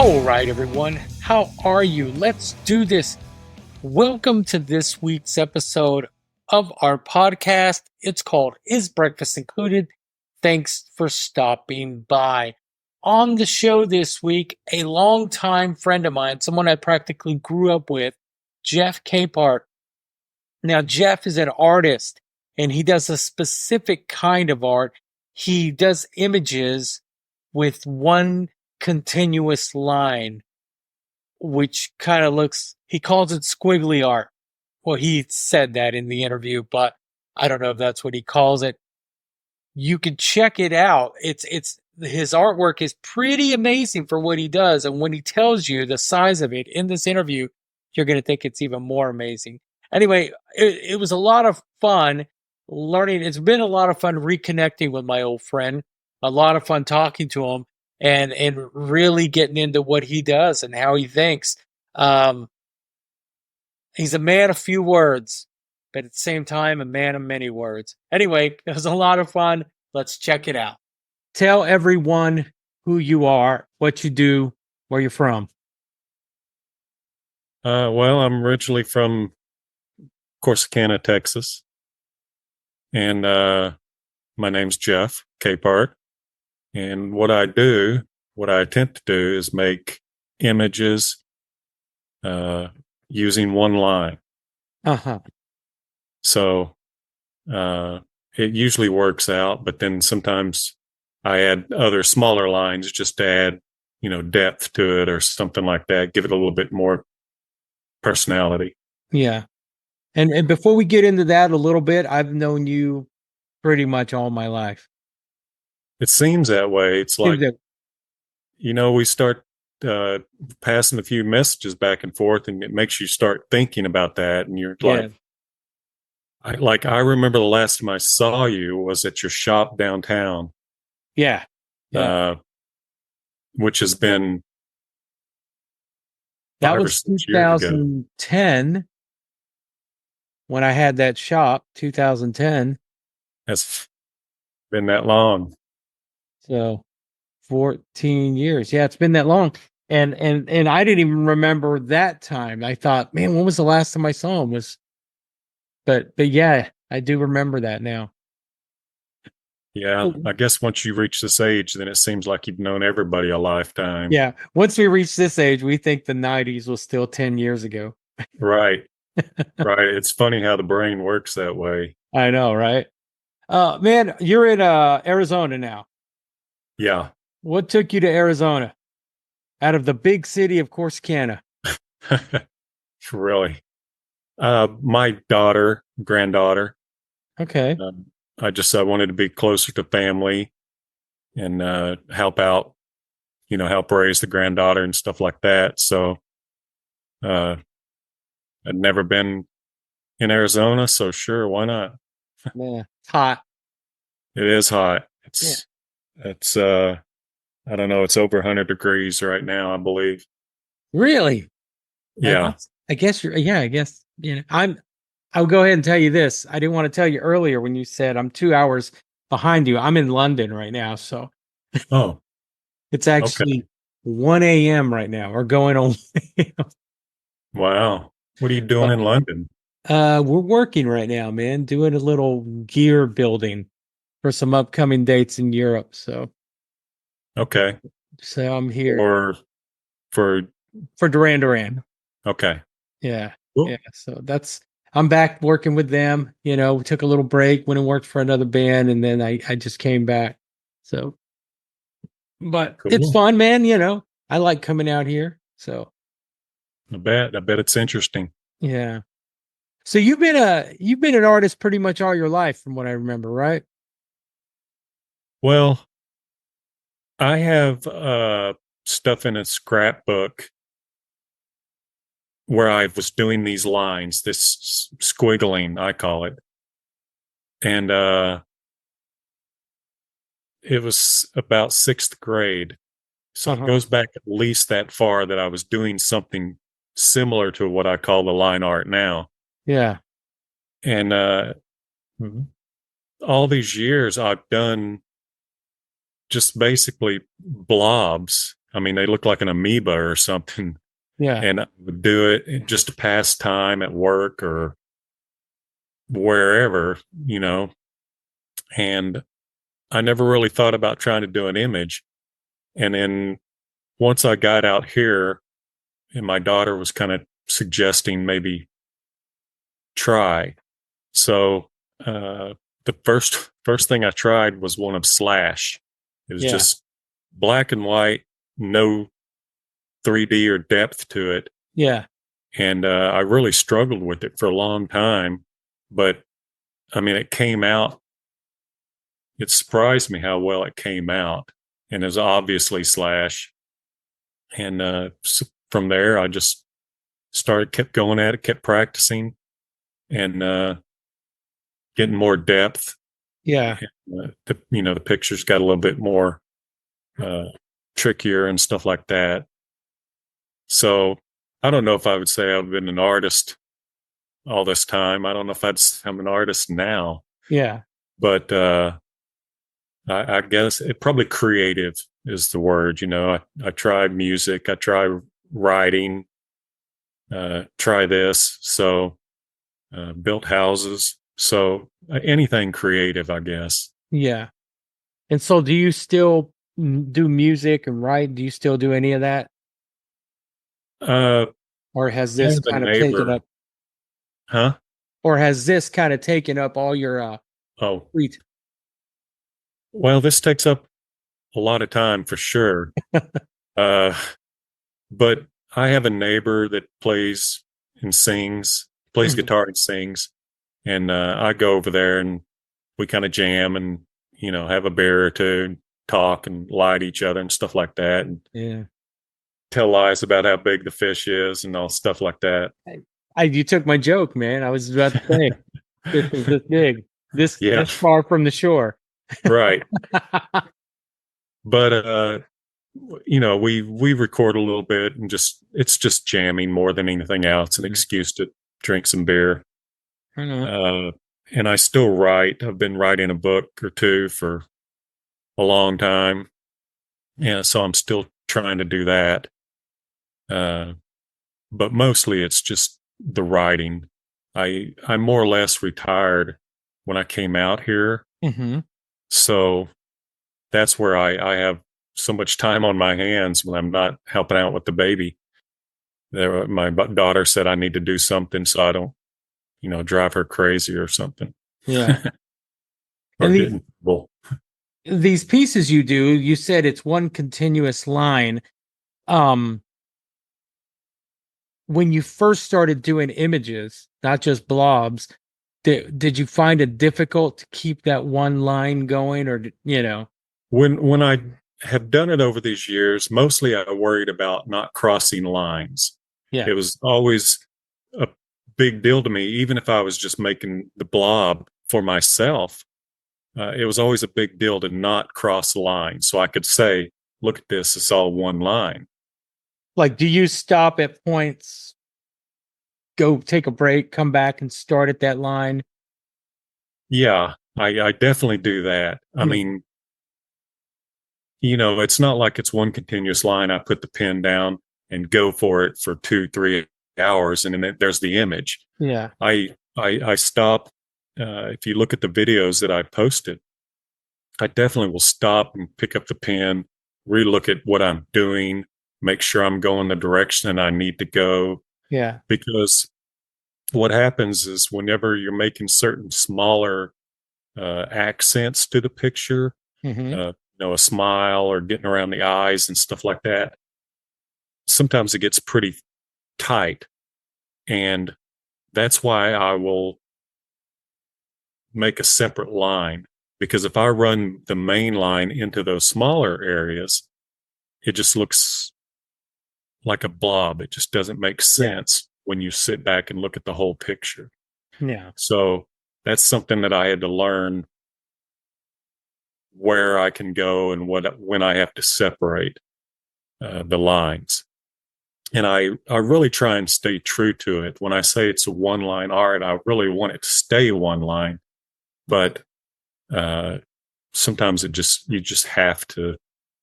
All right, everyone. How are you? Let's do this. Welcome to this week's episode of our podcast. It's called Is Breakfast Included? Thanks for stopping by. On the show this week, a longtime friend of mine, someone I practically grew up with, Jeff Capehart. Now, Jeff is an artist and he does a specific kind of art. He does images with one continuous line, which kind of looks, he calls it squiggly art. Well, he said that in the interview, but I don't know if that's what he calls it. You can check it out. It's his artwork is pretty amazing for what he does. And when he tells you the size of it in this interview, you're going to think it's even more amazing. Anyway, it was a lot of fun learning. It's been a lot of fun reconnecting with my old friend, a lot of fun talking to him and really getting into what he does and how he thinks. He's a man of few words, but at the same time, a man of many words. Anyway, it was a lot of fun. Let's check it out. Tell everyone who you are, what you do, where you're from. Well, I'm originally from Corsicana, Texas. And my name's Jeff Capehart. And what I attempt to do is make images using one line. Uh-huh. So it usually works out, but then sometimes I add other smaller lines just to add, depth to it or something like that, give it a little bit more personality. Yeah. And before we get into that a little bit, I've known you pretty much all my life. It seems that way. It's like, we start passing a few messages back and forth, and it makes you start thinking about that. And you're like, I remember the last time I saw you was at your shop downtown. Yeah. Which has been that was 2010 when I had that shop. 2010. That's been that long. So 14 years. Yeah, it's been that long. And I didn't even remember that time. I thought, man, when was the last time I saw him? But yeah, I do remember that now. Yeah, I guess once you reach this age, then it seems like you've known everybody a lifetime. Yeah, once we reach this age, we think the 90s was still 10 years ago. Right. Right. It's funny how the brain works that way. I know, right? Man, you're in Arizona now. Yeah. What took you to Arizona out of the big city of Corsicana? Really? My granddaughter. Okay. I wanted to be closer to family and help out, help raise the granddaughter and stuff like that. So I'd never been in Arizona, so sure, why not? Man, it's hot. It is hot. It's I don't know, it's over 100 degrees right now, I believe. Really? Yeah. I guess I'll go ahead and tell you this. I didn't want to tell you earlier when you said I'm 2 hours behind you. I'm in London right now, so it's actually 1 a.m. right now, or going on. Wow. What are you doing in London? We're working right now, man, doing a little gear building for some upcoming dates in Europe. So I'm here for Duran. Okay. Yeah. Cool. Yeah. So I'm back working with them. We took a little break, went and worked for another band, and then I just came back. So, but cool. It's fun, man. I like coming out here. So I bet it's interesting. Yeah. So you've been an artist pretty much all your life, from what I remember, right? Well, I have stuff in a scrapbook where I was doing these lines, this squiggling, I call it. And it was about 6th grade. So it goes back at least that far that I was doing something similar to what I call the line art now. Yeah. And all these years I've done just basically blobs I mean, they look like an amoeba or something. Yeah. And I would do it just to pass time at work or wherever, and I never really thought about trying to do an image. And then once I got out here and my daughter was kind of suggesting maybe try. So the first thing I tried was one of Slash. It was Yeah. just black and white, no 3D or depth to it. Yeah. And I really struggled with it for a long time. But I mean, it came out. It surprised me how well it came out. And it was obviously Slash. And so from there, I just kept going at it, kept practicing, and getting more depth. Yeah. And, the pictures got a little bit more uh, trickier and stuff like that. So I don't know if I would say I've been an artist all this time. I don't know if I'm an artist now. Yeah. But I guess it probably creative is the word. I tried music, I tried writing, try this. So built houses. So anything creative, I guess. Yeah. And so do you still do music and write? Do you still do any of that? Uh, Or has I this have a kind of taken neighbor, up huh? all your Oh, free well, this takes up a lot of time for sure. Uh, but I have a neighbor that plays Mhm. guitar and sings. And I go over there and we kind of jam and, have a beer or two and talk and lie to each other and stuff like that. And Yeah. tell lies about how big the fish is and all stuff like that. You took my joke, man. I was about to say this is this big, Yeah, this far from the shore. right. But we record a little bit and it's just jamming more than anything else, an Mhm. excuse to drink some beer. I know. Uh, and I still write. I've been writing a book or two for a long time. Yeah, so I'm still trying to do that. Uh, but mostly it's just the writing. I more or less retired when I came out here, Hmm. so that's where I have so much time on my hands when I'm not helping out with the baby. My daughter said I need to do something so I don't, drive her crazy or something, Yeah. or And get in trouble. these pieces you do, you said it's one continuous line. Um, when you first started doing images, not just blobs, did you find it difficult to keep that one line going, or When I have done it over these years, mostly I worried about not crossing lines. Yeah. It was always a big deal to me, even if I was just making the blob for myself. It was always a big deal to not cross lines, so I could say, "Look at this; it's all one line." Like, do you stop at points, go take a break, come back and start at that line? Yeah, I definitely do that. I Yeah. mean, it's not like it's one continuous line. I put the pen down and go for it for 2, 3 hours, and then there's the image. Yeah. I stop. If you look at the videos that I posted, I definitely will stop and pick up the pen, relook at what I'm doing, make sure I'm going the direction I need to go. Yeah. Because what happens is whenever you're making certain smaller accents to the picture, Hmm. a smile or getting around the eyes and stuff like that, sometimes it gets pretty tight. And that's why I will make a separate line, because if I run the main line into those smaller areas, it just looks like a blob. It just doesn't make Yeah. sense when you sit back and look at the whole picture. Yeah. So that's something that I had to learn, where I can go and when I have to separate the lines. And I really try and stay true to it. When I say it's a one line art, I really want it to stay one line, but uh, sometimes you just have to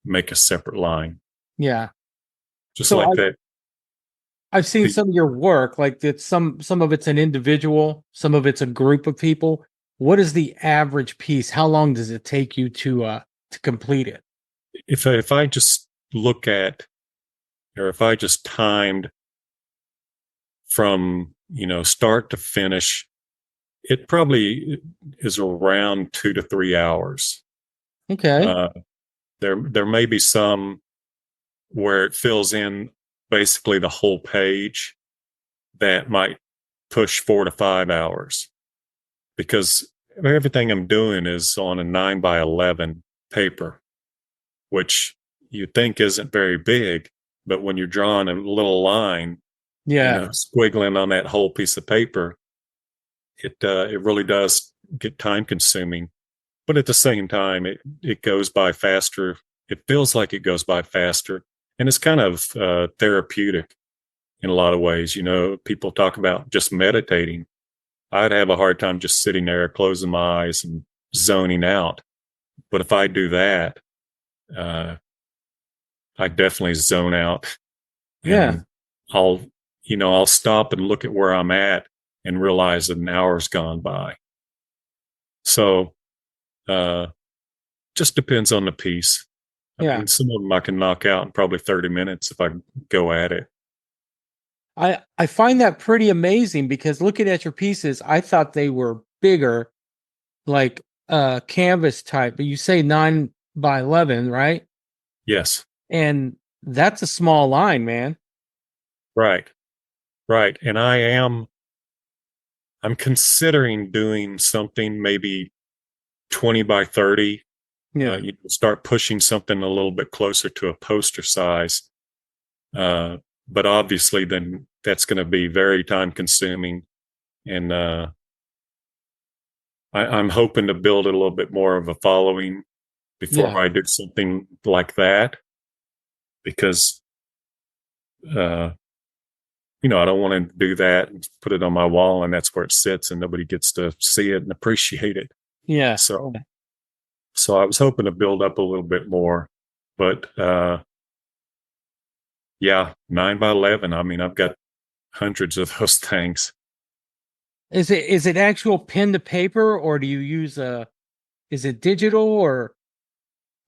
make a separate line. Yeah. just So like that. I've seen The, some of your work, like it's some of it's an individual, some of it's a group of people. What is the average piece? How long does it take you to complete it? if I just look at, or if I just timed from, start to finish, it probably is around 2 to 3 hours. Okay. Uh, there may be some where it fills in basically the whole page that might push 4 to 5 hours, because everything I'm doing is on a 9 by 11 paper, which you think isn't very big, but when you're drawing a little line, Yeah. squiggling on that whole piece of paper, it really does get time consuming. But at the same time, it goes by faster. It feels like it goes by faster, and it's kind of therapeutic in a lot of ways. People talk about just meditating. I'd have a hard time just sitting there, closing my eyes and zoning out. But if I do that, uh, I definitely zone out, Yeah. and I'll, I'll stop and look at where I'm at and realize that an hour's gone by. So, uh, just depends on the piece. I Yeah. mean, some of them I can knock out in probably 30 minutes if I go at it. I find that pretty amazing because looking at your pieces, I thought they were bigger, like canvas type, but you say 9 by 11, right? Yes. And that's a small line, man. Right. Right. And I'm considering doing something maybe 20 by 30. Yeah. You start pushing something a little bit closer to a poster size. Uh, but obviously, then that's going to be very time consuming. And I'm hoping to build a little bit more of a following before Yeah. I do something like that, because, uh, I don't want to do that and put it on my wall and that's where it sits and nobody gets to see it and appreciate it. Yeah. So, so I was hoping to build up a little bit more, but, yeah, 9 by 11. I mean, I've got hundreds of those things. Is it actual pen to paper or do you use a is it digital or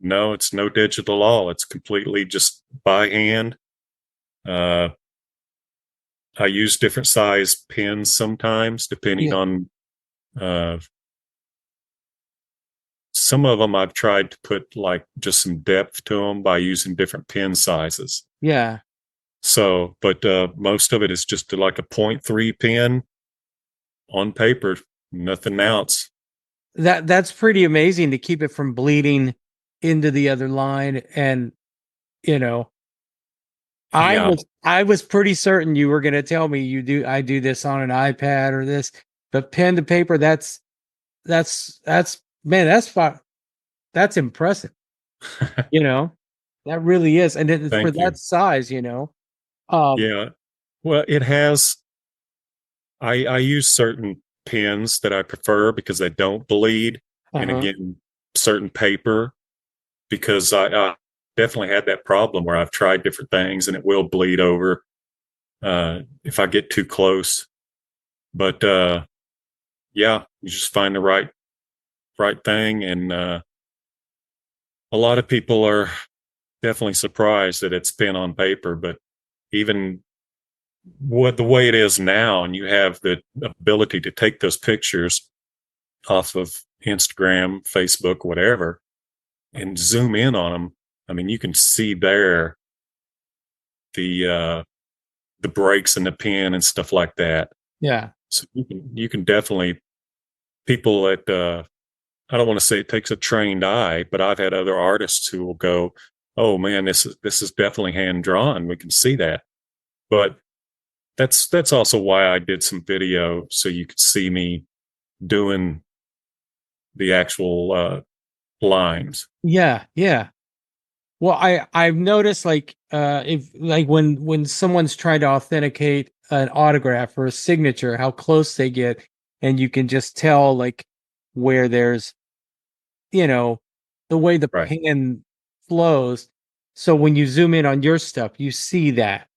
No, it's no digital at all. It's completely just by hand. Uh, I use different size pens sometimes, depending yeah. on, uh, some of them I've tried to put like just some depth to them by using different pen sizes. Yeah. So, but most of it is just like a .3 pen on paper, nothing else. That's pretty amazing to keep it from bleeding into the other line and you know Yeah, I was pretty certain you were going to tell me I do this on an iPad or this, but pen to paper that's man that's impressive. You know, that really is, and it's for thank that you. size. Um, Yeah, well, it has. I use certain pens that I prefer because they don't bleed, and uh-huh. again, certain paper because I definitely had that problem where I've tried different things and it will bleed over if I get too close. But yeah, you just find the right thing, and a lot of people are definitely surprised that it's pen on paper. But even what the way it is now, and you have the ability to take those pictures off of Instagram, Facebook, whatever, and zoom in on them. I mean, you can see there the uh, the breaks in the pen and stuff like that. Yeah. So you can definitely, people that I don't want to say it takes a trained eye, but I've had other artists who will go, "Oh man, this is definitely hand drawn. We can see that." But that's also why I did some video so you could see me doing the actual lines. Yeah. Yeah. Well, I've noticed like if like when someone's trying to authenticate an autograph or a signature, how close they get, and you can just tell like where there's you know the way the Right. pen flows. So when you zoom in on your stuff, you see that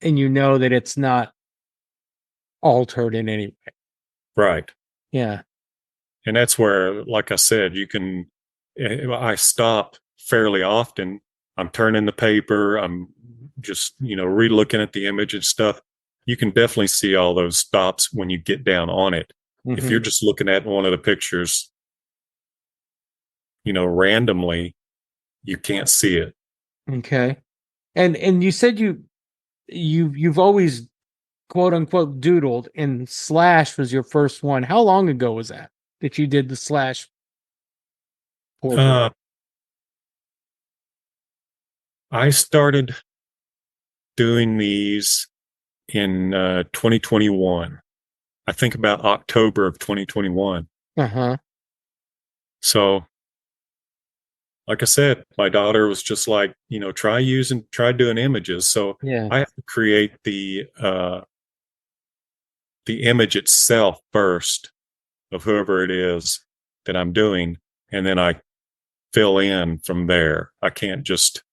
and you know that it's not altered in any way. Right. Yeah. And that's where, like I said, I stop fairly often. I'm turning the paper. I'm just, re-looking at the image and stuff. You can definitely see all those stops when you get down on it. If you're just looking at one of the pictures, randomly, you can't see it. Okay. And you said you've always quote unquote doodled, and slash was your first one. How long ago was that you did the slash portrait? I started doing these in 2021. I think about October of 2021. Uh-huh. So, like I said, my daughter was just like, try doing images. So Yeah. I have to create the image itself first of whoever it is that I'm doing, and then I fill in from there. I can't just,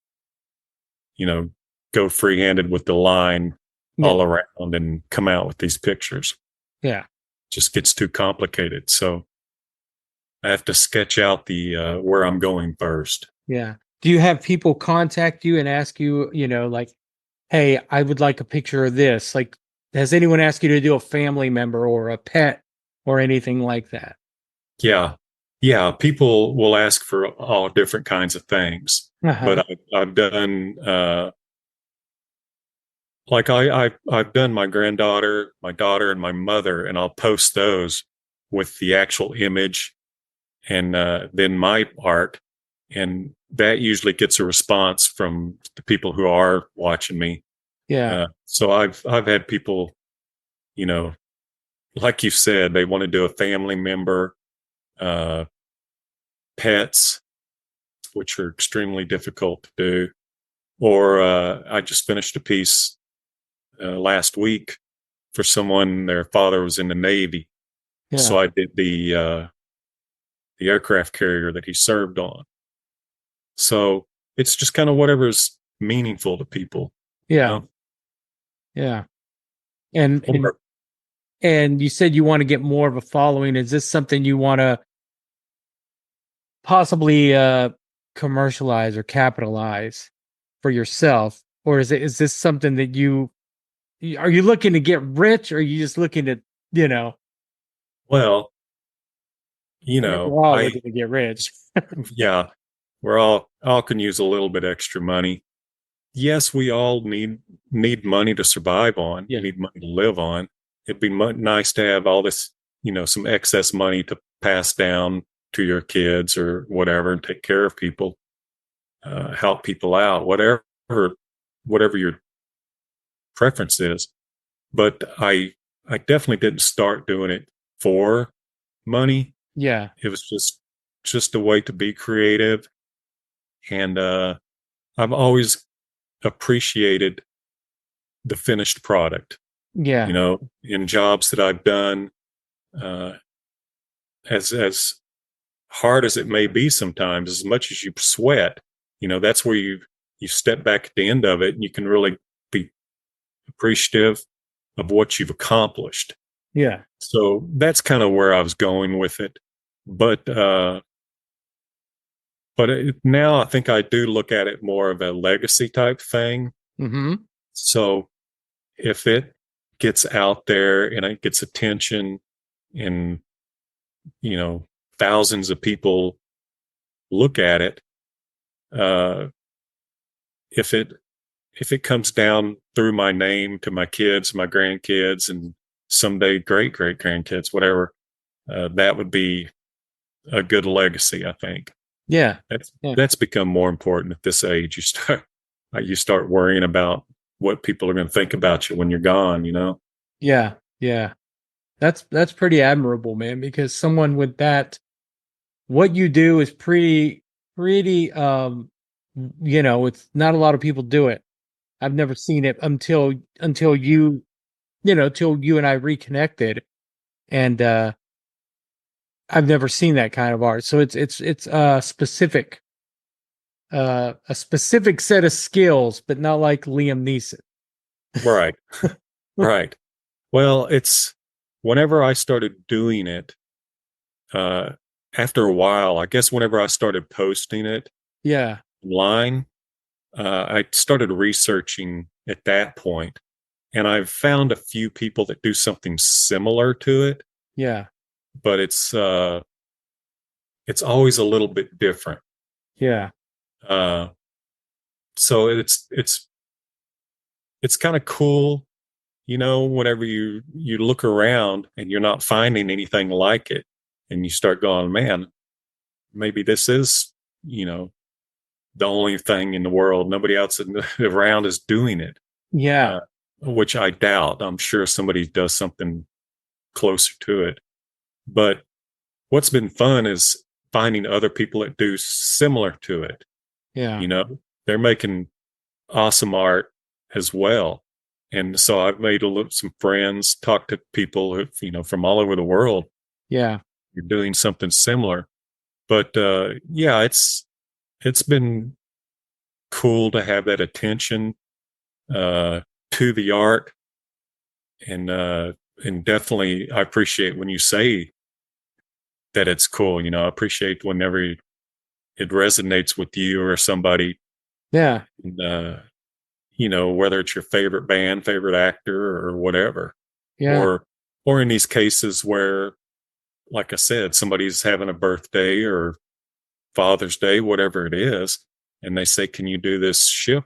go free-handed with the line all around and come out with these pictures. Yeah. Just gets too complicated. So I have to sketch out the where I'm going first. Yeah. Do you have people contact you and ask you, like, hey, I would like a picture of this? Like, has anyone asked you to do a family member or a pet or anything like that? Yeah. Yeah. People will ask for all different kinds of things. Uh-huh. But I've done, like I've done my granddaughter, my daughter, and my mother, and I'll post those with the actual image and then my art. And that usually gets a response from the people who are watching me. Yeah. So I've had people, you know, like you said, they want to do a family member, uh, pets, which are extremely difficult to do. Or I just finished a piece last week for someone. Their father was in the Navy, Yeah. so I did the aircraft carrier that he served on. So it's just kind of whatever's meaningful to people. Yeah. Yeah. And and Or, and you said you want to get more of a following. Is this something you want to possibly commercialize or capitalize for yourself, or is this something that are you looking to get rich, or are you just looking to, you know well, I think we're all I looking to get rich. yeah, we're all can use a little bit extra money. Yes, we all need money to survive on. Yeah. Need money to live on. It'd be nice to have all this, some excess money to pass down to your kids or whatever, and take care of people, help people out, whatever your preference is. But I definitely didn't start doing it for money. Yeah. It was just a way to be creative, and I've always appreciated the finished product. Yeah. In jobs that I've done, uh, as hard as it may be sometimes, as much as you sweat, that's where you step back at the end of it, and you can really be appreciative of what you've accomplished. Yeah. So that's kind of where I was going with it. But now I think I do look at it more of a legacy type thing. Mm-hmm. So if it gets out there and it gets attention, and you know thousands of people look at it, uh, if it comes down through my name to my kids, my grandkids, and someday great great grandkids, whatever, that would be a good legacy, I think. Yeah. That's Yeah. that's become more important at this age. You start worrying about what people are going to think about you when you're gone. Yeah. Yeah. That's pretty admirable, man, because someone with that, what you do is pretty it's not a lot of people do it. I've never seen it until till you and I reconnected, and I've never seen that kind of art. So it's specific, a specific set of skills, but not like Liam Neeson. Right. Right. Well, it's whenever I started doing it, uh, after a while, I guess whenever I started posting it Yeah. online, I started researching at that point, and I've found a few people that do something similar to it, Yeah. but it's always a little bit different. Yeah. Uh, so it's kind of cool, whenever you look around and you're not finding anything like it, and you start going, man, maybe this is, the only thing in the world. Nobody else around is doing it. Yeah. Which I doubt. I'm sure somebody does something closer to it. But what's been fun is finding other people that do similar to it. Yeah. They're making awesome art as well. And so I've made some friends, talked to people who, from all over the world. Yeah. You're doing something similar. But yeah, it's been cool to have that attention to the art, and definitely I appreciate when you say that it's cool. I appreciate whenever it resonates with you or somebody. Yeah. And, whether it's your favorite band, favorite actor, or whatever, Yeah. or in these cases where, like I said, somebody's having a birthday or Father's Day, whatever it is, and they say, "Can you do this ship?"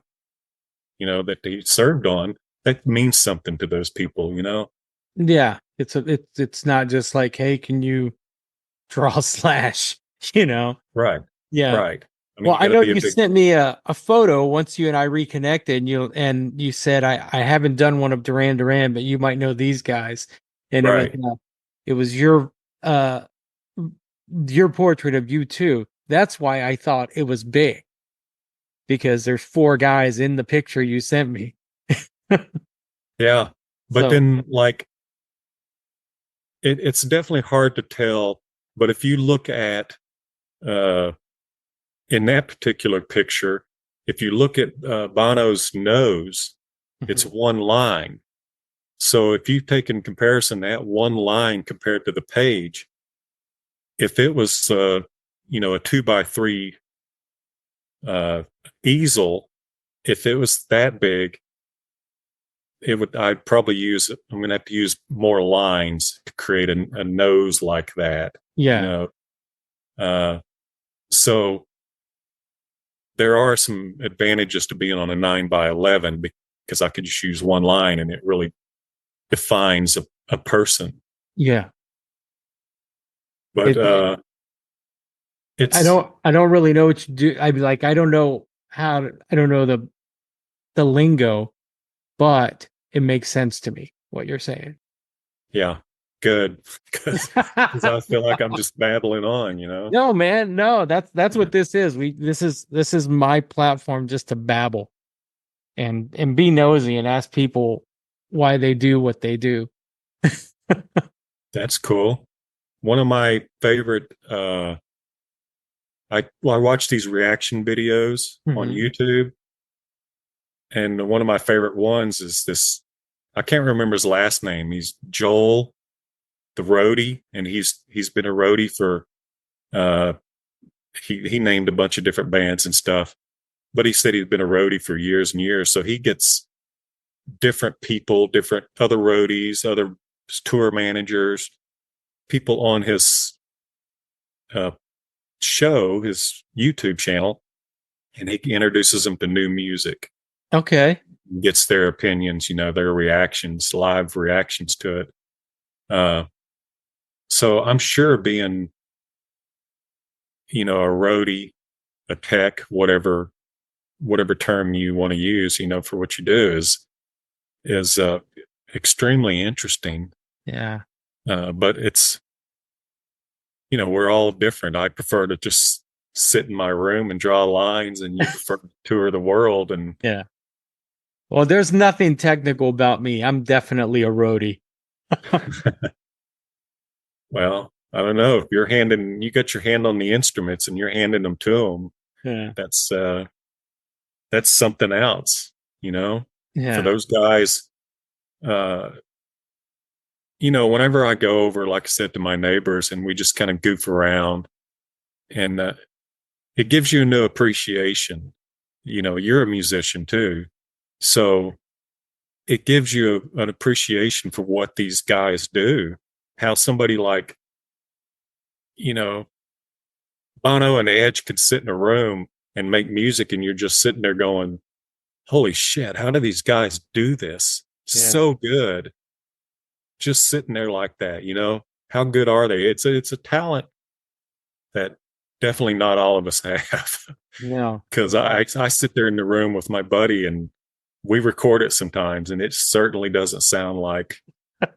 That they served on. That means something to those people. Yeah. It's not just like, hey, can you draw slash, Right. Yeah. Right. I mean, Well, you I got to know be a you big. sent me a photo once you and I reconnected, and you said I haven't done one of Duran Duran, but you might know these guys, and Right. it was uh your portrait of you too. That's why I thought it was big, because there's four guys in the picture you sent me. Yeah. But So then, like, it's definitely hard to tell. But if you look at, uh, in that particular picture, if you look at Bono's nose, it's mhm. one line. So if you take in comparison that one line compared to the page, if it was, a 2x3 uh, easel, if it was that big, I'd probably I'm going to have to use more lines to create a nose like that, you Yeah, know. Uh, so there are some advantages to being on a 9x11, because I could just use one line and it really defines a person. yeah. But It, it it's, I don't really know what you do. I don't know I don't know the lingo, but it makes sense to me what you're saying. yeah, good. Because I feel like I'm just babbling on. No, man, no, that's what this is. This is my platform just to babble and be nosy and ask people why they do what they do. That's cool. One of my favorite, I watch these reaction videos on Mhm. YouTube, and one of my favorite ones is this. I can't remember his last name. He's Joel, the roadie, and he's been a roadie for. Uh, he named a bunch of different bands and stuff, but he said he'd been a roadie for years and years. So he gets different people, different other roadies, other tour managers, people on his uh, show, his YouTube channel, and he introduces them to new music, Okay. gets their opinions, their reactions, live reactions to it. Uh, so I'm sure being, a roadie, a tech, whatever term you want to use, for what you do is extremely interesting. Yeah. But it's, we're all different. I prefer to just sit in my room and draw lines, and you prefer to tour the world. And Yeah. Well, there's nothing technical about me. I'm definitely a roadie. well, I don't know if you got your hand on the instruments and you're handing them to them. that's something else, for those guys. Whenever I go over, like I said, to my neighbors and we just kind of goof around, and it gives you a new appreciation. You're a musician too. So it gives you an appreciation for what these guys do. How somebody like, you know, Bono and Edge could sit in a room and make music, and you're just sitting there going, holy shit, how do these guys do this? So good. Just sitting there like that, how good are they? It's a talent that definitely not all of us have. No. Because I sit there in the room with my buddy and we record it sometimes, and it certainly doesn't sound like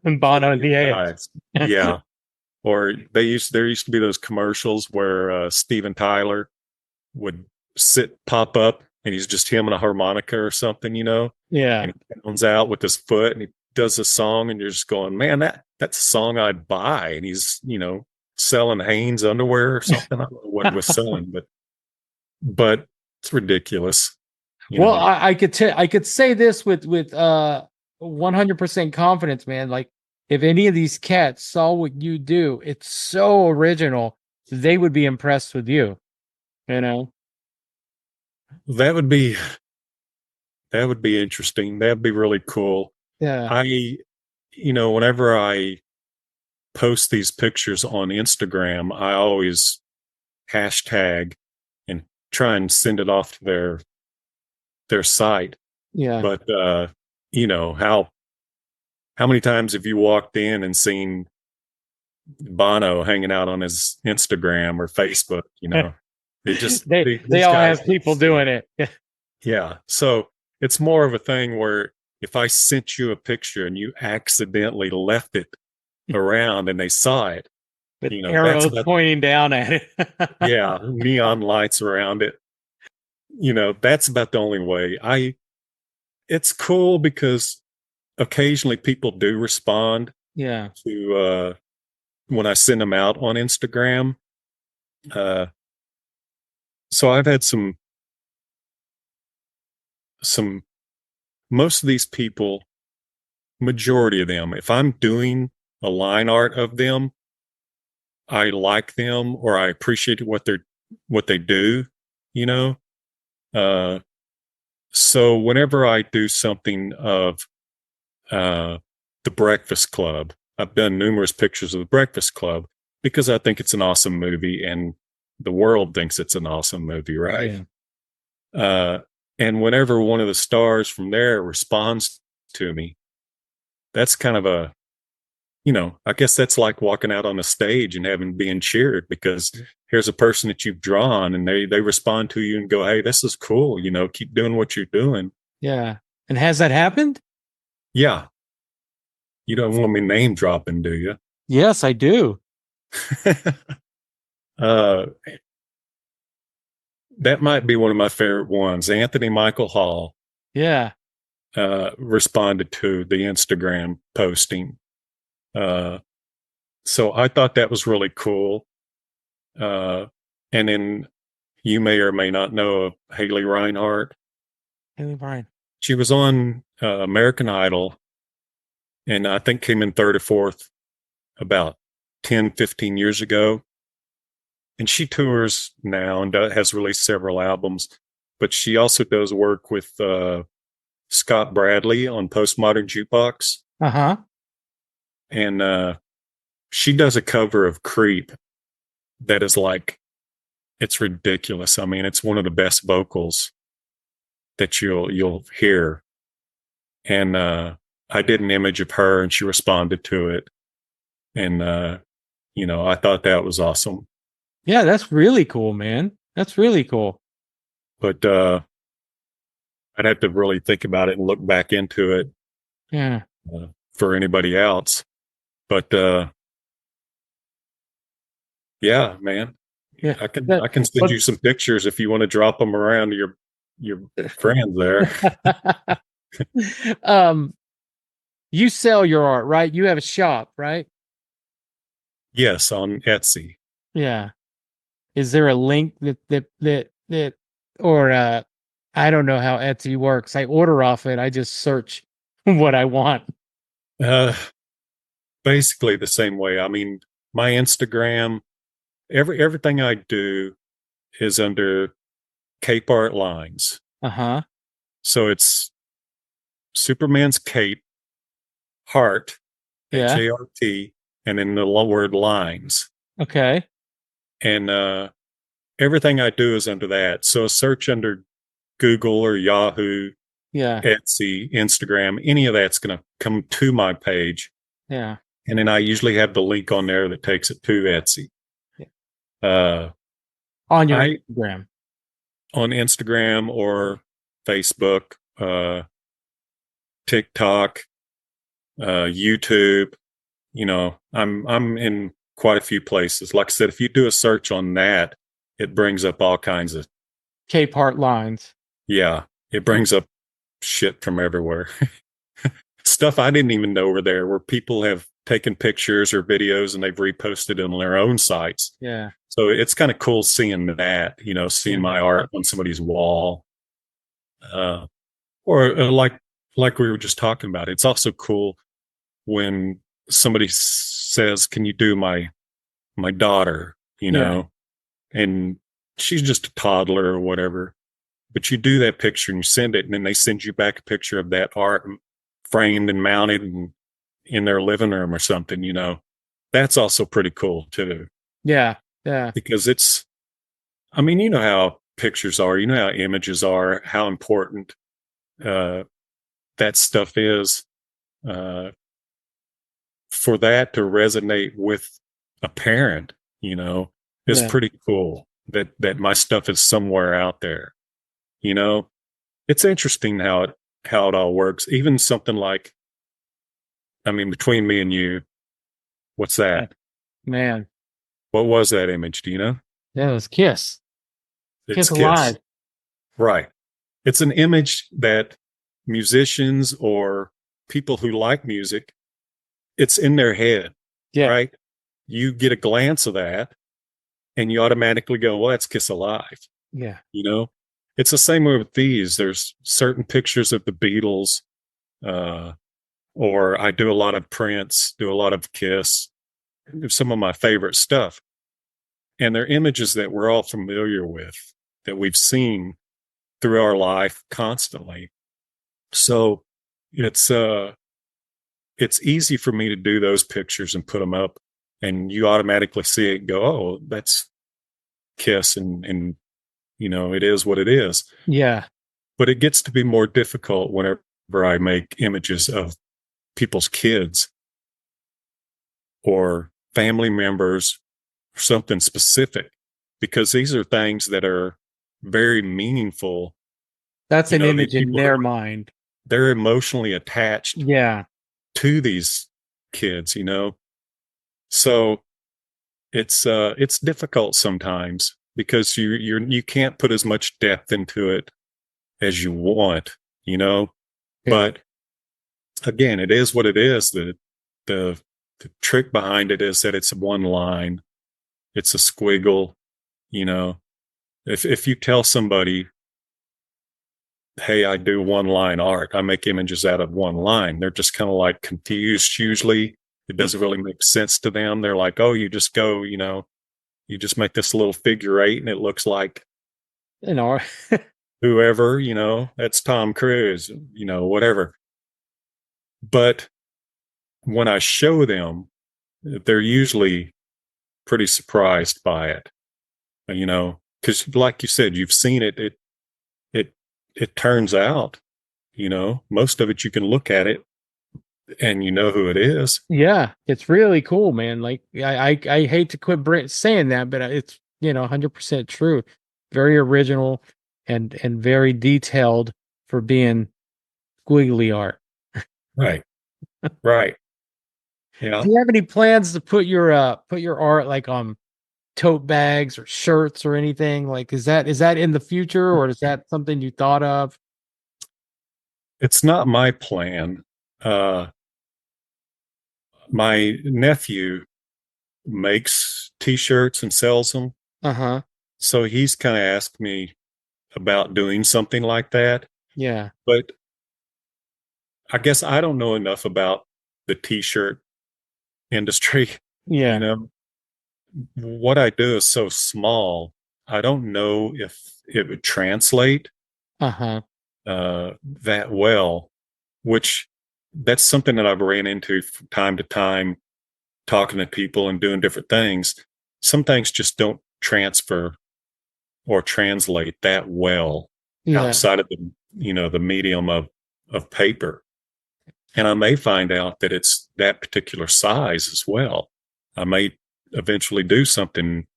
Bono and the guys. Yeah. Or there used to be those commercials where Steven Tyler would pop up, and he's just him and a harmonica or something, Yeah. And he comes out with his foot and he does a song, and you're just going, man, that's a song I'd buy. And he's, selling Hanes underwear or something. I don't know what he was selling, but it's ridiculous. Well, I could say this with 100% confidence, man. Like, if any of these cats saw what you do, it's so original, they would be impressed with you. That would be interesting. That'd be really cool. Yeah. Whenever I post these pictures on Instagram, I always hashtag and try and send it off to their site. Yeah. But how many times have you walked in and seen Bono hanging out on his Instagram or Facebook? They all have people doing it. Yeah. So it's more of a thing where if I sent you a picture and you accidentally left it around and they saw it, with arrows pointing down at it. Yeah, neon lights around it. That's about the only way. It's cool because occasionally people do respond. Yeah. To when I send them out on Instagram. So I've had some most of these people, majority of them, if I'm doing a line art of them, I like them or I appreciate what they do, so whenever I do something of The Breakfast Club, I've done numerous pictures of The Breakfast Club because I think it's an awesome movie and the world thinks it's an awesome movie, right? Yeah. And whenever one of the stars from there responds to me, that's kind of I guess that's like walking out on a stage and being cheered because here's a person that you've drawn and they respond to you and go, hey, this is cool. Keep doing what you're doing. Yeah. And has that happened? Yeah. You don't want me name dropping, do you? Yes, I do. That might be one of my favorite ones. Anthony Michael Hall. Yeah. Responded to the Instagram posting. So I thought that was really cool. And then you may or may not know of Haley Reinhart. Haley Reinhart. She was on American Idol and I think came in third or fourth about 10, 15 years ago. And she tours now and has released several albums, but she also does work with Scott Bradley on Postmodern Jukebox. Uh-huh. And she does a cover of Creep that is like, it's ridiculous. I mean, it's one of the best vocals that you'll hear. And I did an image of her and she responded to it. And I thought that was awesome. Yeah, that's really cool, man. That's really cool. But I'd have to really think about it and look back into it. Yeah. For anybody else. But yeah, man. Yeah. I can send you some pictures if you want to drop them around to your friends there. You sell your art, right? You have a shop, right? Yes, on Etsy. Yeah. Is there a link that it, or I don't know how Etsy works. I order off it. I just search what I want. Uh, Basically the same way. I mean, my Instagram, everything I do is under Capehart lines. Uh-huh. So it's Superman's cape, heart, Yeah. HART, and then the word lines. Okay. And everything I do is under that. So a search under Google or Yahoo, Yeah. Etsy, Instagram, any of that's going to come to my page. Yeah. And then I usually have the link on there that takes it to Etsy. Yeah. Uh, On your I Instagram. on Instagram or Facebook, TikTok, YouTube. You know, I'm in quite a few places. Like I said, if you do a search on that, it brings up all kinds of Capehart lines. yeah, it brings up shit from everywhere. Stuff I didn't even know were there, where people have taken pictures or videos and they've reposted it on their own sites. Yeah. So it's kind of cool seeing that, you know, seeing Yeah. my art on somebody's wall. Uh, or like we were just talking about. It's also cool when somebody says, "Can you do my daughter?" You Yeah. know, and she's just a toddler or whatever. But you do that picture and you send it, and then they send you back a picture of that art framed and mounted and in their living room or something. You know, that's also pretty cool too, Yeah. Yeah. because it's. I mean, you know how pictures are. You know how images are. How important uh, that stuff is. Uh, for that to resonate with a parent, you know, is Yeah. pretty cool. That my stuff is somewhere out there. You know, it's interesting how it all works. Even something like, I mean, between me and you, what's Yeah. that? Man. What was that image? Do you know? Yeah, it was Kiss. It's Kiss Kiss, Alive. right? It's an image that musicians or people who like music, it's in their head, Yeah. right? You get a glance of that and you automatically go, well, that's Kiss Alive. Yeah. You know, it's the same way with these. There's certain pictures of the Beatles, uh, or I do a lot of Prince, do a lot of Kiss, some of my favorite stuff. And they're images that we're all familiar with, that we've seen through our life constantly. So it's it's easy for me to do those pictures and put them up, and you automatically see it and go, oh, that's Kiss, and you know, it is what it is. Yeah. But it gets to be more difficult whenever I make images of people's kids or family members or something specific, because these are things that are very meaningful. That's You an know, these image in people, their mind. they're emotionally attached Yeah. to these kids, you know. So it's difficult sometimes because you can't put as much depth into it as you want, you know. Yeah. But again, it is what it is. The the trick behind it is that it's one line, it's a squiggle, you know. If you tell somebody, hey, I do one line art, I make images out of one line, they're just kind of like confused usually. It doesn't really make sense to them. They're like, oh, you just go, you know, you just make this little figure eight and it looks like You know. whoever, you know, that's Tom Cruise, you know, whatever. But when I show them, they're usually pretty surprised by it, you know, because like you said, you've seen it. It it turns out, you know, most of it you can look at it and you know who it is. Yeah, it's really cool, man. Like I hate to quit saying that, but it's 100% true. Very original and very detailed for being squiggly art. Right. Right. Yeah. Do you have any plans to put your art like on tote bags or shirts or anything? Like is that in the future or is that something you thought of? It's not my plan. Uh, my nephew makes t-shirts and sells them. Uh-huh. So he's kind of asked me about doing something like that. Yeah. But I guess I don't know enough about the t-shirt industry. You Yeah. know, what I do is so small. I don't know if it would translate Uh-huh. that well, which that's something that I've ran into from time to time, talking to people and doing different things. Some things just don't transfer or translate that well Yeah. outside of the, the medium of paper. And I may find out that it's that particular size as well. I may eventually do something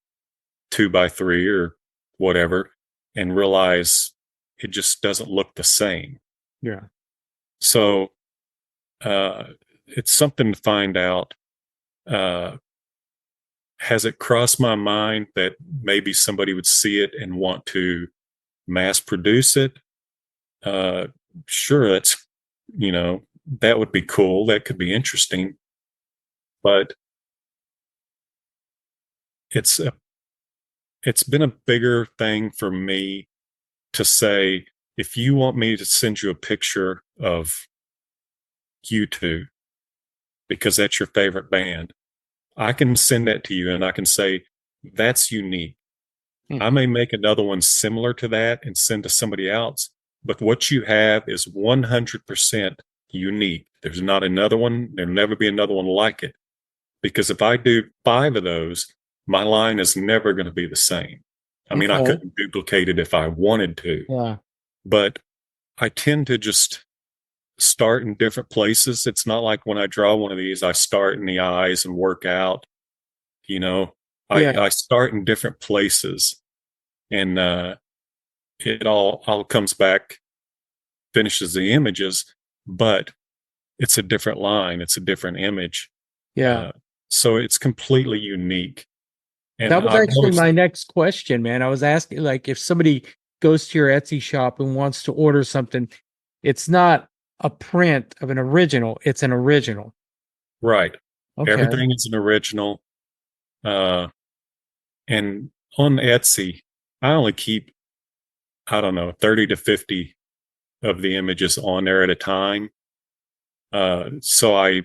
2x3 or whatever and realize it just doesn't look the same. Yeah. So uh, it's something to find out. Uh, has it crossed my mind that maybe somebody would see it and want to mass produce it? Uh, sure, you know, that would be cool. That could be interesting. But it's a, it's been a bigger thing for me to say, if you want me to send you a picture of U2 because that's your favorite band, I can send that to you and I can say, that's unique. I Mhm. may make another one similar to that and send to somebody else, but what you have is 100% unique. There's not another one. There'll never be another one like it. Because if I do 5 of those, my line is never going to be the same. I mean, I Okay. couldn't duplicate it if I wanted to, Yeah. but I tend to just start in different places. It's not like when I draw one of these, I start in the eyes and work out. You know, Yeah. I start in different places, and it all comes back, finishes the images, but it's a different line, it's a different image. Yeah. Uh, so it's completely unique. And That was I've actually noticed, my next question, man. I was asking, like, if somebody goes to your Etsy shop and wants to order something, it's not a print of an original, it's an original. right, Okay. everything is an original. Uh, and on Etsy, I only keep, I don't know, 30 to 50 of the images on there at a time. So I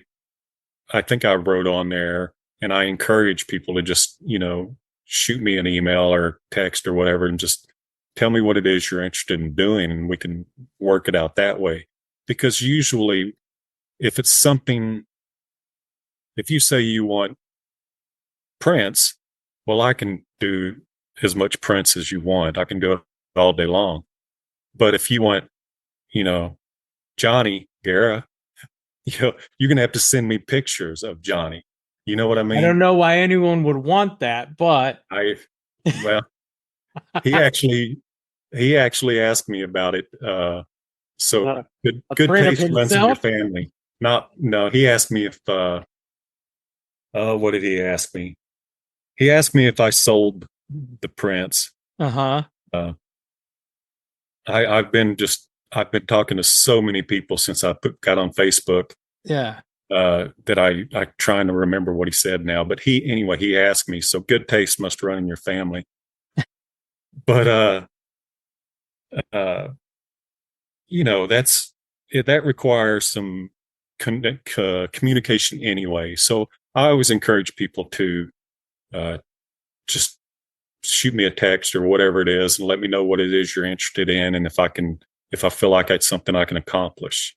think I wrote on there, and I encourage people to just, shoot me an email or text or whatever and just tell me what it is you're interested in doing, and we can work it out that way. Because usually, if it's something, if you say you want prints, well, I can do as much prints as you want. I can do it all day long. But if you want, you know, Johnny Guerra, you're going to have to send me pictures of Johnny. You know what I I don't mean? know why anyone would want that, but I, well, he actually, he actually asked me about it. So uh, a good print of taste runs in your himself. family. Not, no, he asked me if, what did he ask me? He asked me if I sold the prints. Uh-huh. Uh, I've been talking to so many people since got on Facebook, Yeah. that I trying to remember what he said now. But anyway, he asked me. So good taste must run in your family. But uh, that requires some communication anyway. So I always encourage people to uh, just shoot me a text or whatever it is and let me know what it is you're interested in, and if I feel like it's something I can accomplish.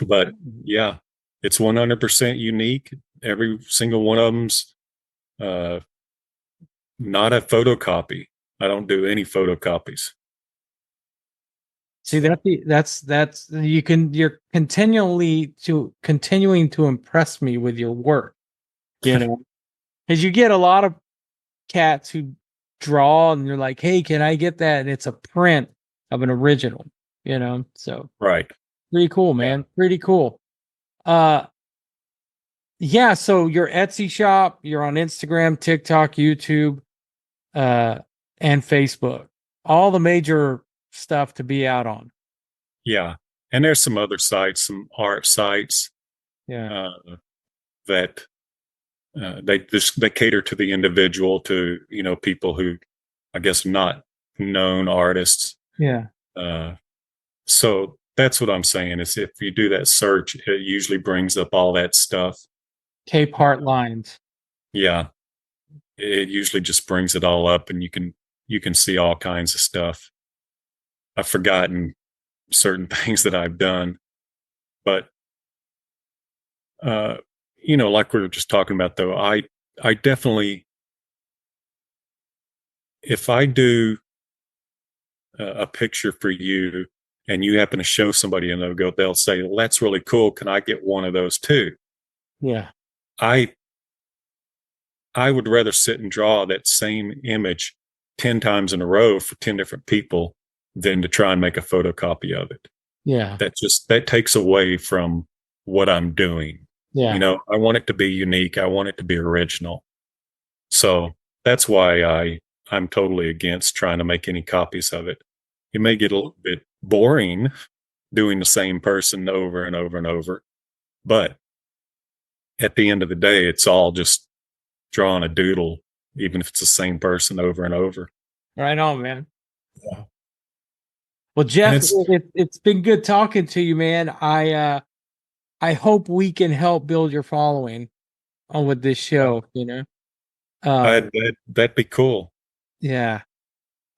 But yeah, it's 100% unique. Every single one of them's uh, not a photocopy. I don't do any photocopies. See, So that's you're continuing to impress me with your work, you know. Because you get a lot of cats who draw and you're like, hey, can I get that? And it's a print of an original, you know. So right, pretty cool, yeah, man. Pretty cool. Uh yeah, so your Etsy shop, you're on Instagram, TikTok, YouTube, uh, and Facebook. All the major stuff to be out on. yeah. And there's some other sites, some art sites Yeah. uh, that they cater to the individual, to people who I guess, not known artists. Yeah. So that's what I'm saying is if you do that search, it usually brings up all that stuff. Capehart lines. Yeah. It usually just brings it all up and you can see all kinds of stuff. I've forgotten certain things that I've done, but uh, like we were just talking about though, I definitely, if I do a picture for you and you happen to show somebody and they'll say, well, that's really cool. Can I get one of those too? Yeah. I I would rather sit and draw that same image 10 times in a row for 10 different people than to try and make a photocopy of it. Yeah. That takes away from what I'm doing. Yeah. I want it to be unique. I want it to be original. So that's why I'm totally against trying to make any copies of it. It may get a little bit boring doing the same person over and over and over, but at the end of the day, it's all just drawing a doodle, even if it's the same person over and over. Right on, man. Yeah. Well, Jeff, it's been good talking to you, man. I hope we can help build your following on with this show, That'd be cool. Yeah.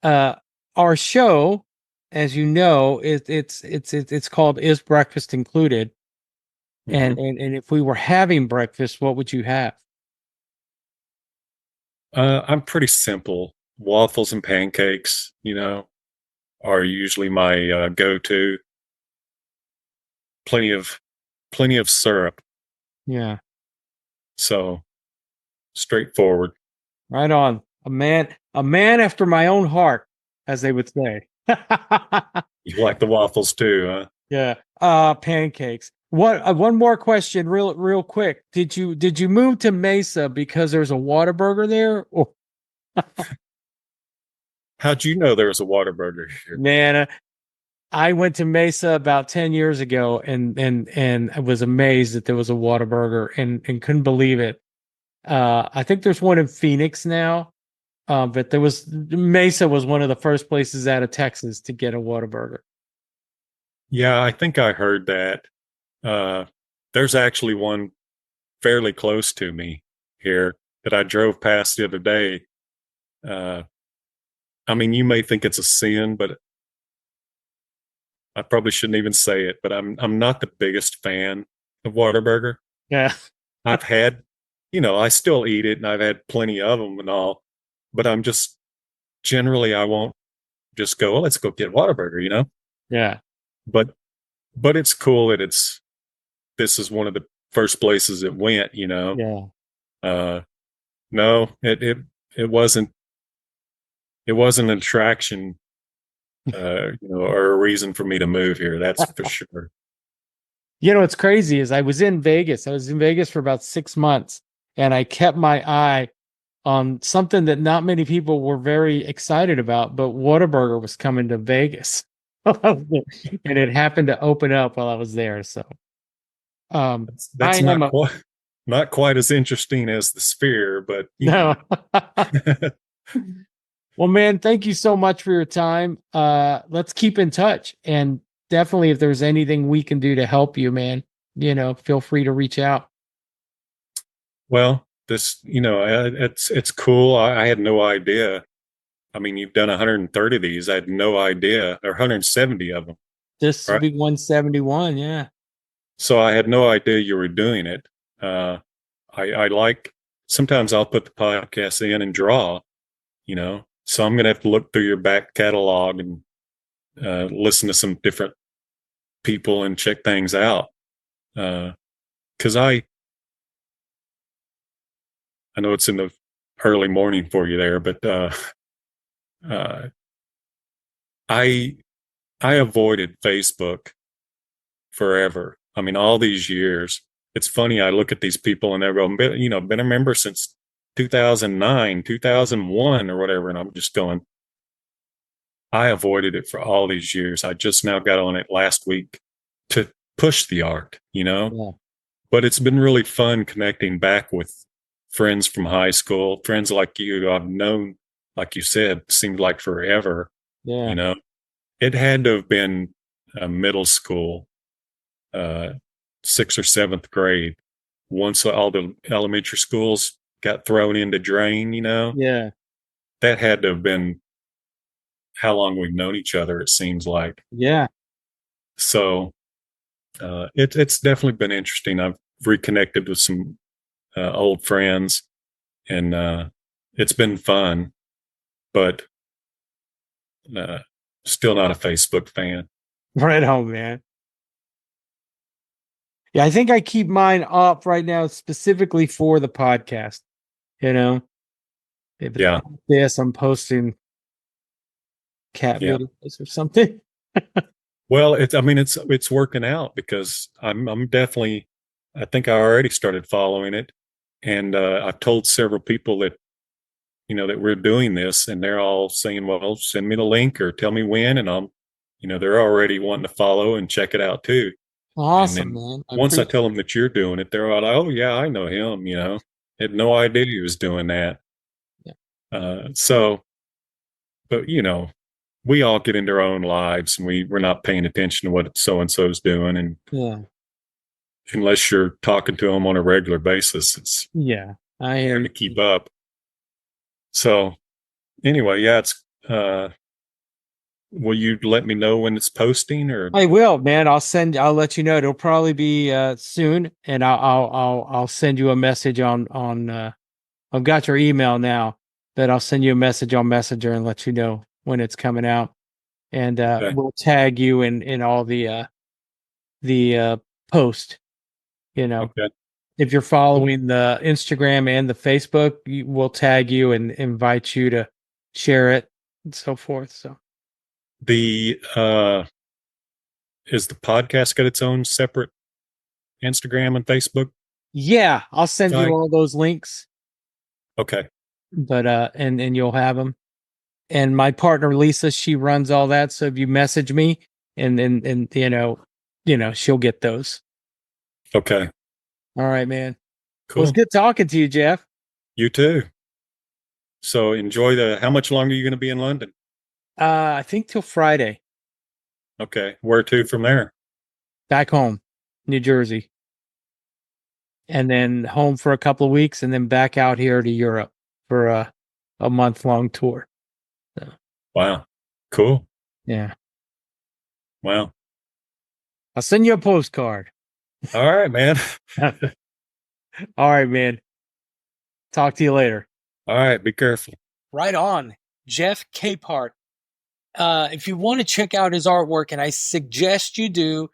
Our show, as you know, it's called Is Breakfast Included? Mm-hmm. And if we were having breakfast, what would you have? I'm pretty simple. Waffles and pancakes, are usually my go-to. Plenty of syrup. Yeah. So straightforward. Right on. A man after my own heart, as they would say. You like the waffles too, huh? Yeah. Pancakes. What? One more question, real quick. Did you move to Mesa because there's a Whataburger there? Or How'd you know there was a Whataburger here? man, I went to Mesa about 10 years ago and I was amazed that there was a Whataburger and couldn't believe it. I think there's one in Phoenix now. But Mesa was one of the first places out of Texas to get a Whataburger. Yeah, I think I heard that. Uh, there's actually one fairly close to me here that I drove past the other day. Uh, I mean, you may think it's a sin, but I probably shouldn't even say it. But I'm not the biggest fan of Whataburger. Yeah. I've had, I still eat it, and I've had plenty of them and all. But I'm just generally I won't just go, well, let's go get Whataburger. Yeah. But it's cool that this is one of the first places it went. Yeah. No, it wasn't an attraction, or a reason for me to move here. That's for sure. What's crazy is I was in Vegas. I was in Vegas for about 6 months, and I kept my eye on something that not many people were very excited about, but Whataburger was coming to Vegas. And it happened to open up while I was there. So that's not quite as interesting as the Sphere, but no. Well, man, thank you so much for your time. Let's keep in touch, and definitely if there's anything we can do to help you, man, feel free to reach out. Well, it's cool. I had no idea. I mean, you've done 130 of these. I had no idea, or 170 of them. This will be 171. Yeah. So I had no idea you were doing it. I like, sometimes I'll put the podcast in and draw, so I'm going to have to look through your back catalog and listen to some different people and check things out. Cause I know it's in the early morning for you there, but I avoided Facebook forever. I mean, all these years. It's funny. I look at these people and they're going, been a member since 2009, 2001, or whatever, and I'm just going. I avoided it for all these years. I just now got on it last week to push the art, Yeah. But it's been really fun connecting back with friends from high school, friends like you I've known like you said, seemed like forever. Yeah. You know, it had to have been middle school, sixth or seventh grade. Once all the elementary schools got thrown into drain, Yeah. that had to have been how long we've known each other. It seems like. Yeah. So it's definitely been interesting. I've reconnected with some old friends, and it's been fun, but uh, still not a Facebook fan. Right on, man. Yeah, I think I keep mine up right now specifically for the podcast. You know, if it's Yeah, this, I'm posting cat yeah. videos or something. Well, it's working out because I'm definitely. I think I already started following it, and I've told several people that that we're doing this, and they're all saying, "Well, send me the link or tell me when," and they're already wanting to follow and check it out too. And Awesome, then man. I once I appreciate tell them that you're doing it, they're all like, "Oh yeah, I know him." Had no idea he was doing that. it. So, but we all get into our own lives, and we're not paying attention to what so and so's doing, and Yeah. unless you're talking to them on a regular basis, it's Yeah. I hear hard you. to keep up. So anyway, yeah, it's. Will you let me know when it's posting, or I will, man. I'll let you know. It'll probably be soon, and I'll send you a message on I've got your email now, but I'll send you a message on Messenger and let you know when it's coming out. And okay, we'll tag you in all the post, you know. okay. If you're following the Instagram and the Facebook, we'll tag you and invite you to share it and so forth. So The is the podcast got its own separate Instagram and Facebook yeah, I'll send you site? all those links, Okay, but and you'll have them. And my partner Lisa, she runs all that. So if you message me and she'll get those. okay, All right, man. Well, it's cool. good talking to you, Jeff. You too. So enjoy the. How much longer are you going to be in London? I think till Friday. Okay, where to from there? Back home, New Jersey. And then home for a couple of weeks and then back out here to Europe for a month-long tour. So, Wow, cool. yeah. Wow. I'll send you a postcard. All right, man. All right, man. Talk to you later. All right, be careful. Right on. Jeff Capehart. If you want to check out his artwork, and I suggest you do,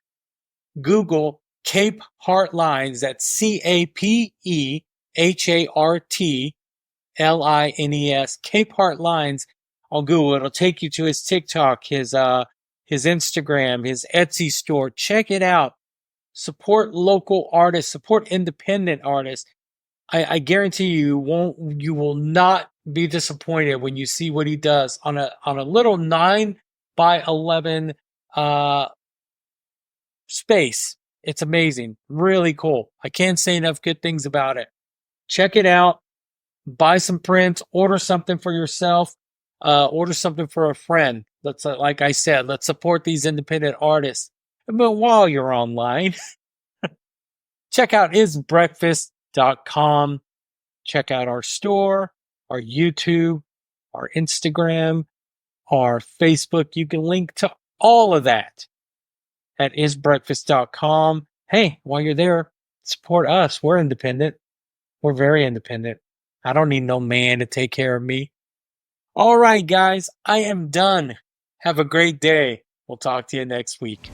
Google Capehart Lines. That's CAPEHART Capehart Lines on Google. It'll take you to his TikTok, his Instagram, his Etsy store. Check it out. Support local artists, support independent artists. I guarantee you will not be disappointed when you see what he does on a little 9 by 11 space. It's amazing. Really cool. I can't say enough good things about it. Check it out. Buy some prints, order something for yourself, order something for a friend. Let's like I said, let's support these independent artists. But while you're online, check out isbreakfast.com. Check out our store, our YouTube, our Instagram, our Facebook. You can link to all of that at isbreakfast.com. Hey, while you're there, support us. We're independent. We're very independent. I don't need no man to take care of me. All right, guys, I am done. Have a great day. We'll talk to you next week.